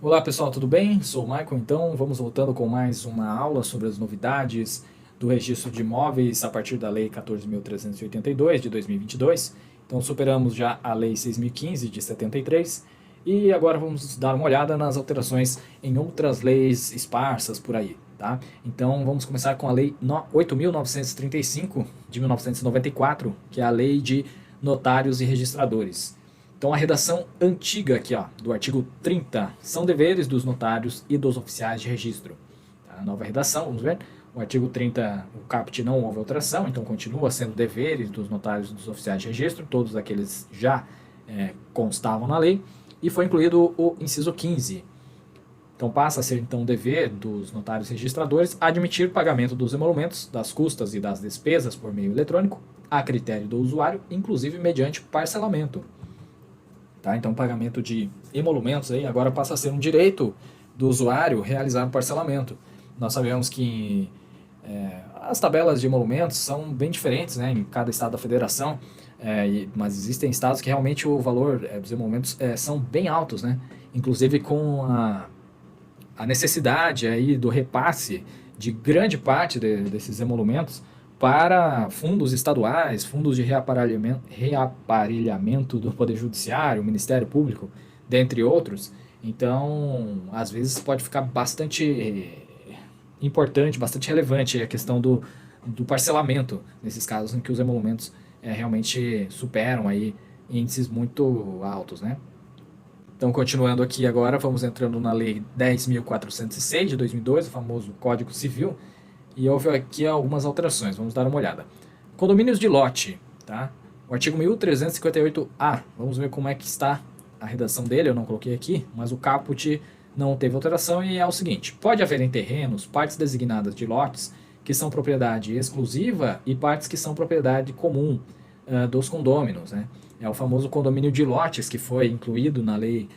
Olá pessoal, tudo bem? Sou o Michael, então vamos voltando com mais uma aula sobre as novidades do registro de imóveis a partir da Lei 14.382 de 2022. Então superamos já a Lei 6.015 de 73 e agora vamos dar uma olhada nas alterações em outras leis esparsas por aí, tá? Então vamos começar com a Lei 8.935 de 1994, que é a Lei de Notários e Registradores. Então a redação antiga aqui, ó, do artigo 30, são deveres dos notários e dos oficiais de registro. A nova redação, vamos ver, o artigo 30, o caput não houve alteração, então continua sendo deveres dos notários e dos oficiais de registro, todos aqueles já constavam na lei, e foi incluído o inciso 15. Então passa a ser então dever dos notários registradores admitir pagamento dos emolumentos, das custas e das despesas por meio eletrônico, a critério do usuário, inclusive mediante parcelamento. Tá? Então, o pagamento de emolumentos aí agora passa a ser um direito do usuário realizar um parcelamento. Nós sabemos que as tabelas de emolumentos são bem diferentes, né, em cada estado da federação, mas existem estados que realmente o valor dos emolumentos são bem altos, né? Inclusive com a necessidade aí do repasse de grande parte desses emolumentos para fundos estaduais, fundos de reaparelhamento do Poder Judiciário, Ministério Público, dentre outros. Então, às vezes pode ficar bastante importante, bastante relevante a questão do parcelamento, nesses casos em que os emolumentos realmente superam aí índices muito altos, né? Então, continuando aqui agora, vamos entrando na Lei 10.406 de 2002, o famoso Código Civil, e houve aqui algumas alterações, vamos dar uma olhada. Condomínios de lote, tá? O artigo 1358-A, vamos ver como é que está a redação dele, eu não coloquei aqui, mas o caput não teve alteração e é o seguinte: pode haver em terrenos partes designadas de lotes que são propriedade exclusiva e partes que são propriedade comum dos condôminos, né? É o famoso condomínio de lotes que foi incluído na lei,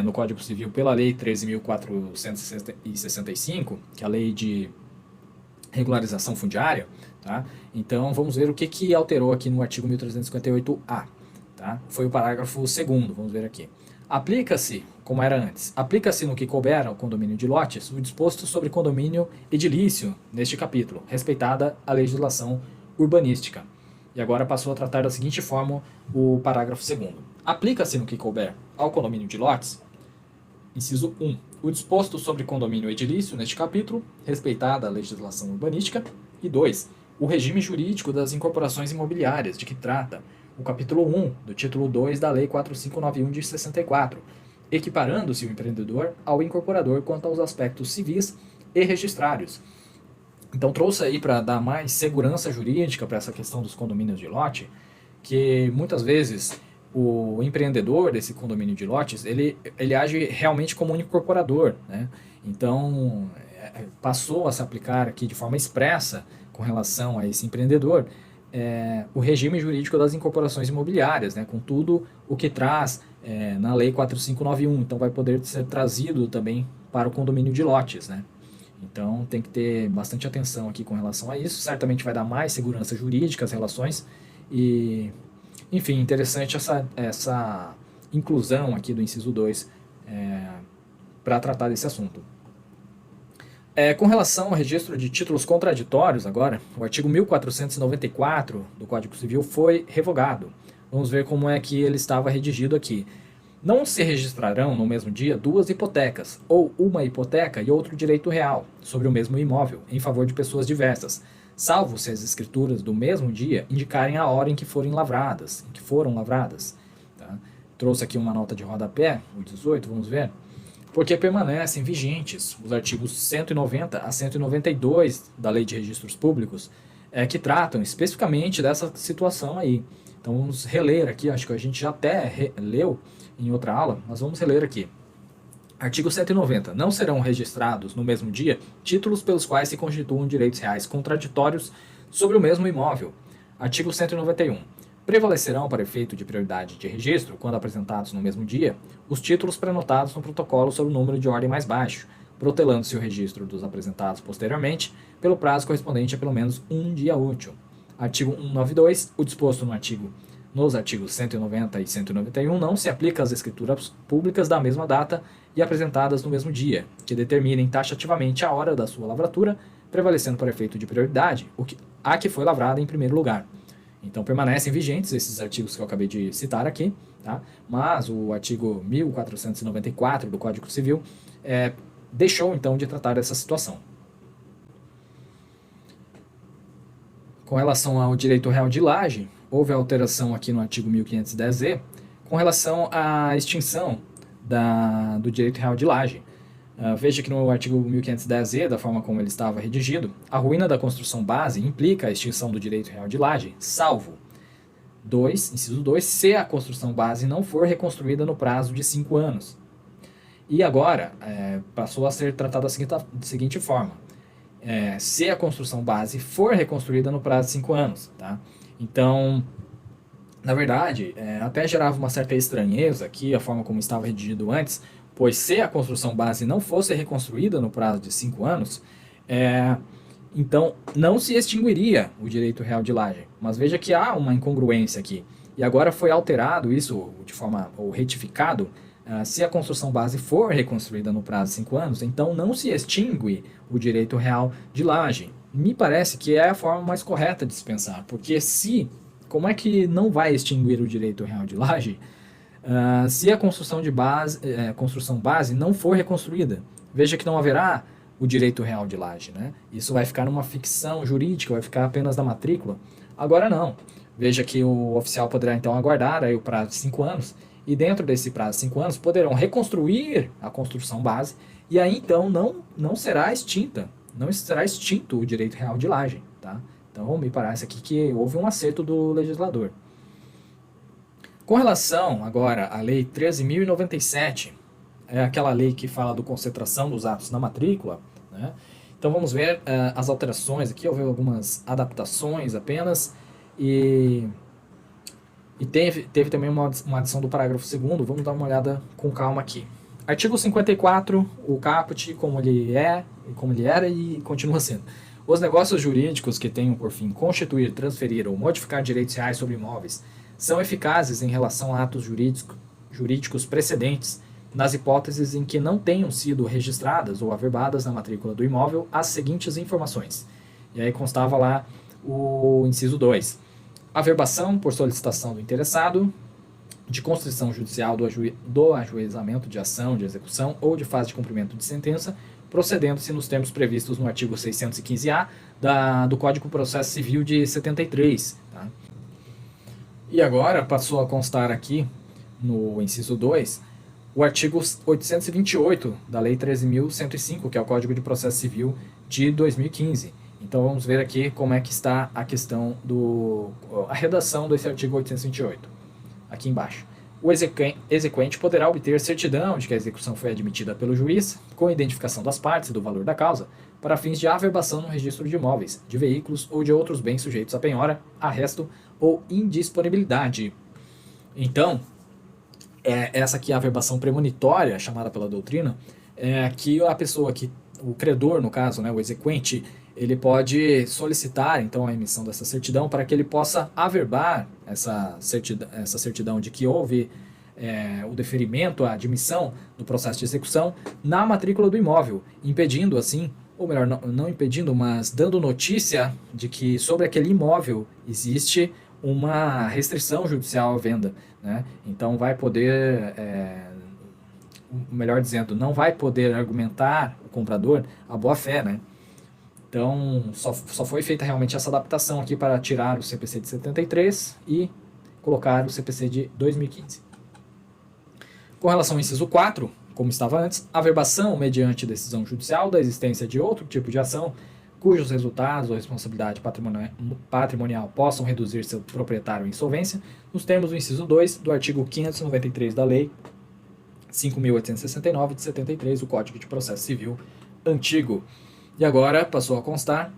no Código Civil pela Lei 13.465, que é a lei de regularização fundiária, tá? Então vamos ver o que alterou aqui no artigo 1358-A, tá? Foi o parágrafo 2º, vamos ver aqui. Aplica-se, como era antes, aplica-se no que couber ao condomínio de lotes o disposto sobre condomínio edilício neste capítulo, respeitada a legislação urbanística. E agora passou a tratar da seguinte forma o parágrafo 2º. Aplica-se no que couber ao condomínio de lotes, inciso 1, o disposto sobre condomínio edilício neste capítulo, respeitada a legislação urbanística, e 2, o regime jurídico das incorporações imobiliárias, de que trata o capítulo 1 do título 2 da Lei 4591 de 64, equiparando-se o empreendedor ao incorporador quanto aos aspectos civis e registrários. Então trouxe aí para dar mais segurança jurídica para essa questão dos condomínios de lote, que muitas vezes o empreendedor desse condomínio de lotes, ele age realmente como um incorporador, né? Então, passou a se aplicar aqui de forma expressa com relação a esse empreendedor o regime jurídico das incorporações imobiliárias, né? Com tudo o que traz na Lei 4591. Então, vai poder ser trazido também para o condomínio de lotes, né? Então, tem que ter bastante atenção aqui com relação a isso. Certamente vai dar mais segurança jurídica às relações e... Enfim, interessante essa inclusão aqui do inciso 2 para tratar desse assunto. Com relação ao registro de títulos contraditórios agora, o artigo 1494 do Código Civil foi revogado. Vamos ver como é que ele estava redigido aqui. Não se registrarão no mesmo dia duas hipotecas, ou uma hipoteca e outro direito real, sobre o mesmo imóvel, em favor de pessoas diversas, salvo se as escrituras do mesmo dia indicarem a hora em que foram lavradas. Tá? Trouxe aqui uma nota de rodapé, o 18, vamos ver. Porque permanecem vigentes os artigos 190 a 192 da Lei de Registros Públicos, que tratam especificamente dessa situação aí. Então vamos reler aqui, acho que a gente já até leu em outra aula, mas vamos reler aqui. Artigo 190. Não serão registrados no mesmo dia títulos pelos quais se constituam direitos reais contraditórios sobre o mesmo imóvel. Artigo 191. Prevalecerão para efeito de prioridade de registro, quando apresentados no mesmo dia, os títulos prenotados no protocolo sob o número de ordem mais baixo, protelando-se o registro dos apresentados posteriormente, pelo prazo correspondente a pelo menos um dia útil. Artigo 192, o disposto nos artigos 190 e 191 não se aplica às escrituras públicas da mesma data e apresentadas no mesmo dia, que determinem taxativamente a hora da sua lavratura, prevalecendo por efeito de prioridade a que foi lavrada em primeiro lugar. Então permanecem vigentes esses artigos que eu acabei de citar aqui, tá? Mas o artigo 1494 do Código Civil deixou então de tratar dessa situação. Com relação ao direito real de laje, houve alteração aqui no artigo 1510-E com relação à extinção do direito real de laje. Veja que no artigo 1510-E, da forma como ele estava redigido, a ruína da construção base implica a extinção do direito real de laje, salvo inciso 2, se a construção base não for reconstruída no prazo de 5 anos. E agora, passou a ser tratado da seguinte forma. Se a construção base for reconstruída no prazo de 5 anos. Tá? Então, na verdade, até gerava uma certa estranheza aqui, a forma como estava redigido antes, pois se a construção base não fosse reconstruída no prazo de 5 anos, então não se extinguiria o direito real de laje. Mas veja que há uma incongruência aqui. E agora foi alterado isso de forma, ou retificado, se a construção base for reconstruída no prazo de 5 anos, então não se extingue o direito real de laje. Me parece que é a forma mais correta de se pensar, porque como é que não vai extinguir o direito real de laje se a construção base não for reconstruída? Veja que não haverá o direito real de laje, né? Isso vai ficar numa ficção jurídica, vai ficar apenas na matrícula. Agora não. Veja que o oficial poderá então aguardar aí o prazo de 5 anos, e dentro desse prazo de 5 anos poderão reconstruir a construção base, e aí então não será extinto o direito real de laje, tá? Então me parece aqui que houve um acerto do legislador. Com relação agora à Lei 13.097, é aquela lei que fala do concentração dos atos na matrícula, né? Então vamos ver as alterações aqui, houve algumas adaptações apenas, e teve também uma adição do parágrafo 2º, vamos dar uma olhada com calma aqui. Artigo 54, o caput, como ele era e continua sendo. Os negócios jurídicos que tenham por fim constituir, transferir ou modificar direitos reais sobre imóveis são eficazes em relação a atos jurídicos precedentes, nas hipóteses em que não tenham sido registradas ou averbadas na matrícula do imóvel as seguintes informações. E aí constava lá o inciso 2. Averbação por solicitação do interessado, de constrição judicial do ajuizamento de ação de execução ou de fase de cumprimento de sentença, procedendo-se nos termos previstos no artigo 615-A do Código de Processo Civil de 73. Tá? E agora passou a constar aqui, no inciso 2, o artigo 828 da Lei 13.105, que é o Código de Processo Civil de 2015. Então vamos ver aqui como é que está a questão a redação desse artigo 828. Aqui embaixo. O exequente poderá obter certidão de que a execução foi admitida pelo juiz, com identificação das partes e do valor da causa, para fins de averbação no registro de imóveis, de veículos ou de outros bens sujeitos a penhora, arresto ou indisponibilidade. Então, essa aqui é a averbação premonitória, chamada pela doutrina, que a pessoa, o credor, no caso, né, o exequente, ele pode solicitar então a emissão dessa certidão para que ele possa averbar essa certidão de que houve o deferimento, a admissão do processo de execução na matrícula do imóvel, impedindo assim, ou melhor, não impedindo, mas dando notícia de que sobre aquele imóvel existe uma restrição judicial à venda, né? Então vai poder, melhor dizendo, não vai poder argumentar o comprador a boa-fé, né? Então só foi feita realmente essa adaptação aqui para tirar o CPC de 73 e colocar o CPC de 2015. Com relação ao inciso 4, como estava antes, averbação mediante decisão judicial da existência de outro tipo de ação cujos resultados ou responsabilidade patrimonial possam reduzir seu proprietário à insolvência, nos termos do inciso 2 do artigo 593 da Lei 5.869 de 73, o Código de Processo Civil antigo. E agora passou a constar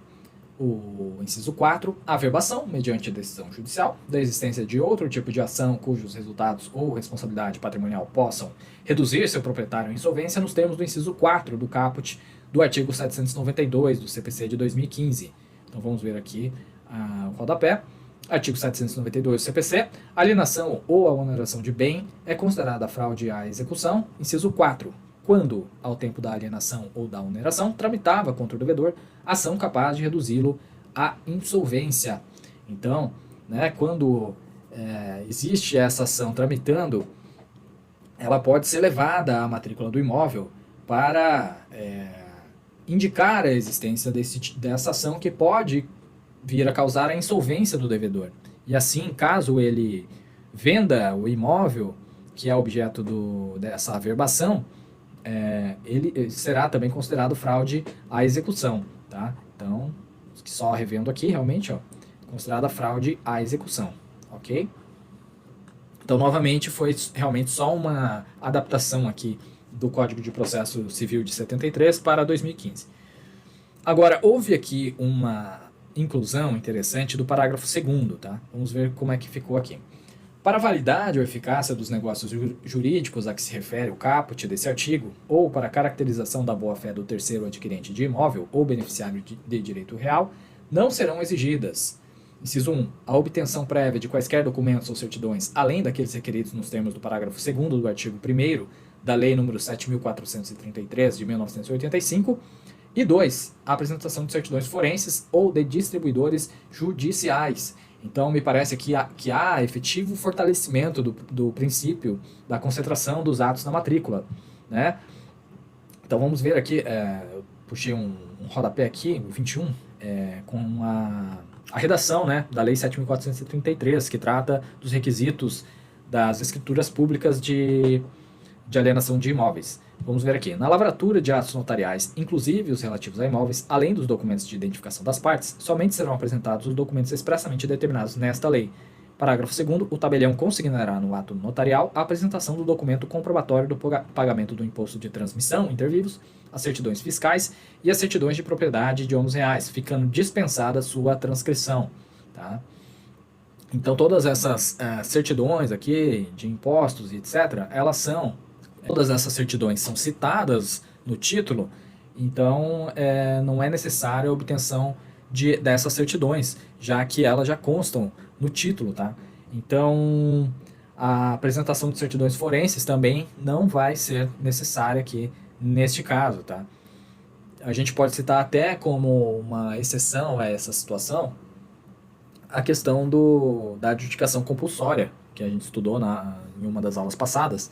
o inciso 4, averbação, mediante decisão judicial, da existência de outro tipo de ação cujos resultados ou responsabilidade patrimonial possam reduzir seu proprietário à insolvência, nos termos do inciso 4 do caput do artigo 792 do CPC de 2015. Então vamos ver aqui o rodapé. Artigo 792 do CPC, alienação ou a oneração de bem é considerada fraude à execução. Inciso 4. Quando, ao tempo da alienação ou da oneração, tramitava contra o devedor ação capaz de reduzi-lo à insolvência. Então, né, quando existe essa ação tramitando, ela pode ser levada à matrícula do imóvel para indicar a existência dessa ação que pode vir a causar a insolvência do devedor. E assim, caso ele venda o imóvel, que é objeto dessa averbação, ele será também considerado fraude à execução. Tá? Então, só revendo aqui, realmente, considerada fraude à execução. Ok? Então, novamente, foi realmente só uma adaptação aqui do Código de Processo Civil de 73 para 2015. Agora, houve aqui uma inclusão interessante do parágrafo 2º, tá? Vamos ver como é que ficou aqui. Para a validade ou eficácia dos negócios jurídicos a que se refere o caput desse artigo, ou para a caracterização da boa-fé do terceiro adquirente de imóvel ou beneficiário de direito real, não serão exigidas: inciso 1. A obtenção prévia de quaisquer documentos ou certidões, além daqueles requeridos nos termos do parágrafo 2º do artigo 1º da Lei nº 7.433, de 1985, e 2. A apresentação de certidões forenses ou de distribuidores judiciais. Então, me parece que há efetivo fortalecimento do princípio da concentração dos atos na matrícula, né? Então, vamos ver aqui, eu puxei um rodapé aqui, o 21, com a redação, né, da Lei 7.433, que trata dos requisitos das escrituras públicas de alienação de imóveis. Vamos ver aqui. Na lavratura de atos notariais, inclusive os relativos a imóveis, além dos documentos de identificação das partes, somente serão apresentados os documentos expressamente determinados nesta lei. Parágrafo 2º. O tabelião consignará no ato notarial a apresentação do documento comprobatório do pagamento do imposto de transmissão inter vivos, as certidões fiscais e as certidões de propriedade de ônus reais, ficando dispensada sua transcrição. Tá? Então, todas essas certidões aqui de impostos e etc., todas essas certidões são citadas no título, então não é necessária a obtenção dessas certidões, já que elas já constam no título, tá? Então, a apresentação de certidões forenses também não vai ser necessária aqui neste caso, tá? A gente pode citar até como uma exceção a essa situação a questão da adjudicação compulsória, que a gente estudou em uma das aulas passadas,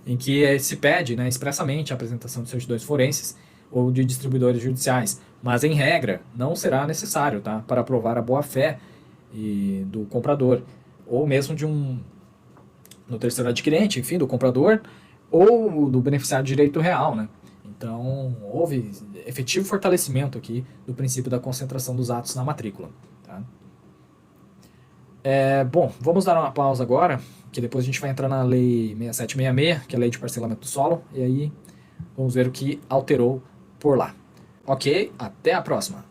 em que se pede, né, expressamente a apresentação de certidões forenses ou de distribuidores judiciais, mas em regra não será necessário, tá, para provar a boa-fé do comprador, ou mesmo no terceiro adquirente, enfim, do comprador ou do beneficiário de direito real, né? Então, houve efetivo fortalecimento aqui do princípio da concentração dos atos na matrícula, tá? Bom, vamos dar uma pausa agora, que depois a gente vai entrar na Lei 6766, que é a Lei de Parcelamento do Solo, e aí vamos ver o que alterou por lá. Ok? Até a próxima!